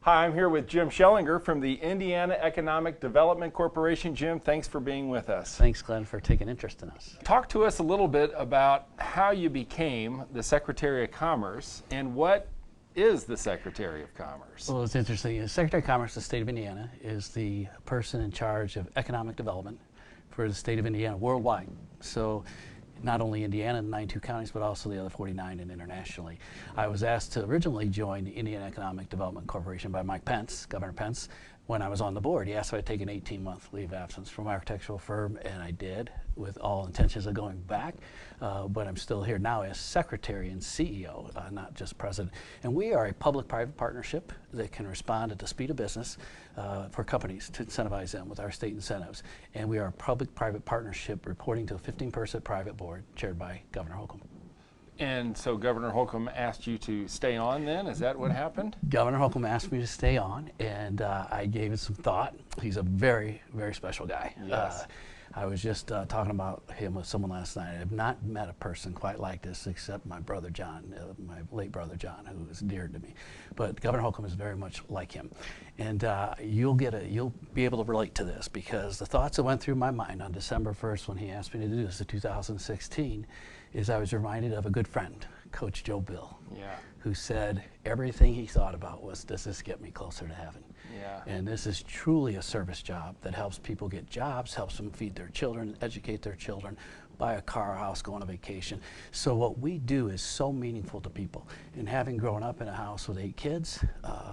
Hi, I'm here with Jim Schellinger from the Indiana Economic Development Corporation. Jim, thanks for being with us. Thanks, Glenn, for taking interest in us. Talk to us a little bit about how you became the Secretary of Commerce and what is the Secretary of Commerce? Well, it's interesting. The Secretary of Commerce of the state of Indiana is the person in charge of economic development for the state of Indiana worldwide. So not only Indiana and 92 counties, but also the other 49 and internationally. I was asked to originally join the Indiana Economic Development Corporation by Mike Pence, Governor Pence, when I was on the board. He asked if I'd take an 18-month leave of absence from my architectural firm, and I did, with all intentions of going back. But I'm still here now as Secretary and CEO, not just President. And we are a public-private partnership that can respond at the speed of business for companies to incentivize them with our state incentives. And we are a public-private partnership reporting to a 15-person private board chaired by Governor Holcomb. And so Governor Holcomb asked you to stay on then? Is that what happened? Governor Holcomb asked me to stay on, and I gave it some thought. He's a very, very special guy. Yes. I was just talking about him with someone last night. I have not met a person quite like this except my brother John, my late brother John, who is dear to me. But Governor Holcomb is very much like him. And you'll be able to relate to this, because the thoughts that went through my mind on December 1st when he asked me to do this in 2016 is I was reminded of a good friend, Coach Joe Bill, who said everything he thought about was, does this get me closer to heaven? And this is truly a service job that helps people get jobs, helps them feed their children, educate their children, buy a car, a house, go on a vacation. So what we do is so meaningful to people. And having grown up in a house with 8 kids,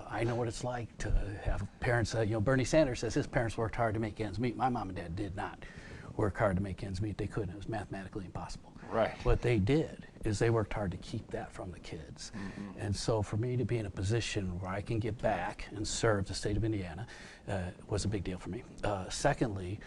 I know what it's like to have parents. Bernie Sanders says his parents worked hard to make ends meet. My mom and dad did not work hard to make ends meet. They couldn't. It was mathematically impossible. Right. What they did is they worked hard to keep that from the kids. And so for me to be in a position where I can give back and serve the state of Indiana was a big deal for me. Secondly,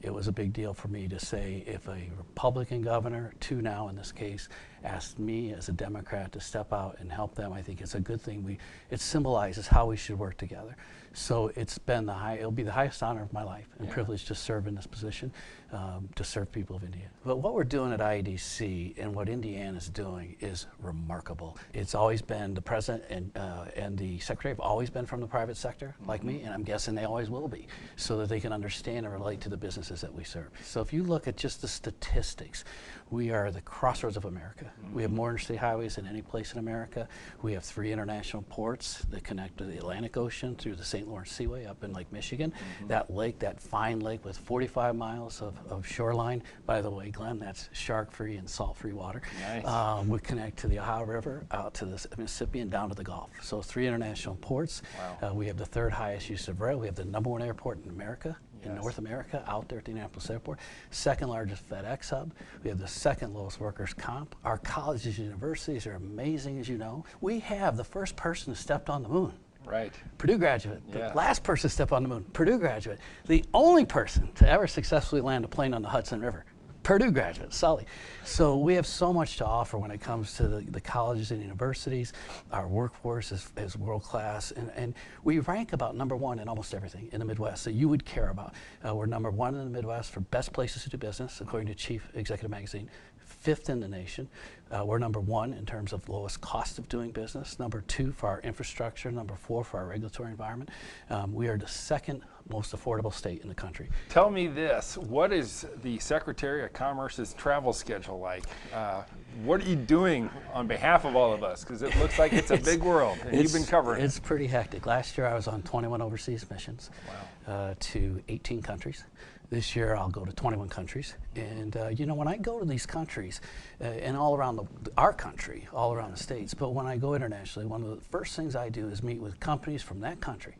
it was a big deal for me to say, if a Republican governor, 2 now in this case, asked me as a Democrat to step out and help them, I think it's a good thing. It symbolizes how we should work together. So it'll be the highest honor of my life and privilege to serve in this position, to serve people of Indiana. But what we're doing at IEDC and what Indiana's doing is remarkable. It's always been, the president and the secretary have always been from the private sector, like me, and I'm guessing they always will be, so that they can understand and relate to the businesses that we serve. So if you look at just the statistics, we are the crossroads of America. We have more interstate highways than any place in America. We have 3 international ports that connect to the Atlantic Ocean through the St. Lawrence Seaway up in Lake Michigan. That lake, that fine lake with 45 miles of shoreline. By the way, Glenn, that's shark-free and salt-free water. Nice. We connect to the Ohio River, out to the Mississippi, and down to the Gulf. So 3 international ports. Wow. We have the 3rd highest use of rail. We have the #1 airport in America. In North America, out there at the Indianapolis Airport. 2nd largest FedEx hub. We have the 2nd lowest workers' comp. Our colleges and universities are amazing, as you know. We have the first person who stepped on the moon. Right. Purdue graduate. The last person to step on the moon. Purdue graduate. The only person to ever successfully land a plane on the Hudson River. Purdue graduate, Sully. So we have so much to offer when it comes to the colleges and universities. Our workforce is world class, and we rank about #1 in almost everything in the Midwest that you would care about. We're #1 in the Midwest for best places to do business, according to Chief Executive Magazine. 5th in the nation. We're #1 in terms of lowest cost of doing business, #2 for our infrastructure, #4 for our regulatory environment. We are the 2nd most affordable state in the country. Tell me this, what is the Secretary of Commerce's travel schedule like? What are you doing on behalf of all of us? Because it looks like it's a big world, and you've been covering it. It's pretty hectic. Last year I was on 21 overseas missions to 18 countries. This year I'll go to 21 countries. And when I go to these countries, and all around our country, all around the states, but when I go internationally, one of the first things I do is meet with companies from that country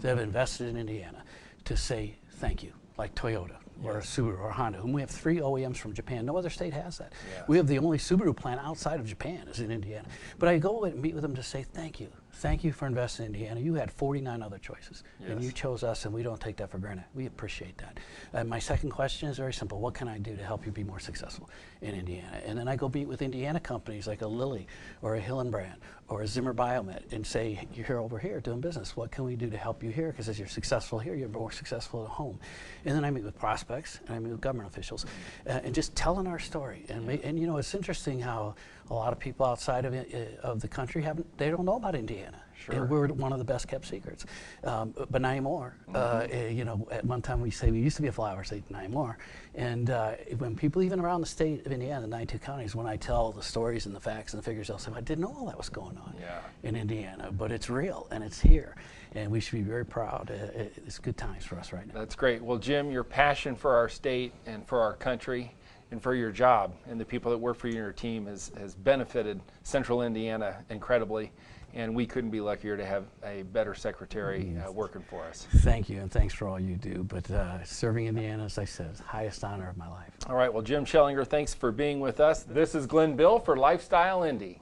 that have invested in Indiana to say thank you, like Toyota or Subaru or Honda, whom we have 3 OEMs from Japan. No other state has that. We have the only Subaru plant outside of Japan is in Indiana. But I go and meet with them to say thank you. Thank you for investing in Indiana. You had 49 other choices, and you chose us, and we don't take that for granted. We appreciate that. My second question is very simple. What can I do to help you be more successful in Indiana? And then I go meet with Indiana companies like a Lilly or a Hillenbrand or a Zimmer Biomet and say, you're over here doing business. What can we do to help you here? Because as you're successful here, you're more successful at home. And then I meet with prospects, and I meet with government officials, and just telling our story. And it's interesting how a lot of people outside of the country they don't know about Indiana. Sure. And we're one of the best kept secrets. But not anymore. You know, at one time we say we used to be a flower state, not anymore. And when people even around the state of Indiana, the 92 counties, when I tell the stories and the facts and the figures, they'll say, I didn't know all that was going on in Indiana, but it's real and it's here. And we should be very proud. It's good times for us right now. That's great. Well, Jim, your passion for our state and for our country and for your job and the people that work for you and your team has benefited Central Indiana incredibly. And we couldn't be luckier to have a better secretary working for us. Thank you, and thanks for all you do. But serving Indiana, as I said, is the highest honor of my life. All right, well, Jim Schellinger, thanks for being with us. This is Glenn Bill for Lifestyle Indy.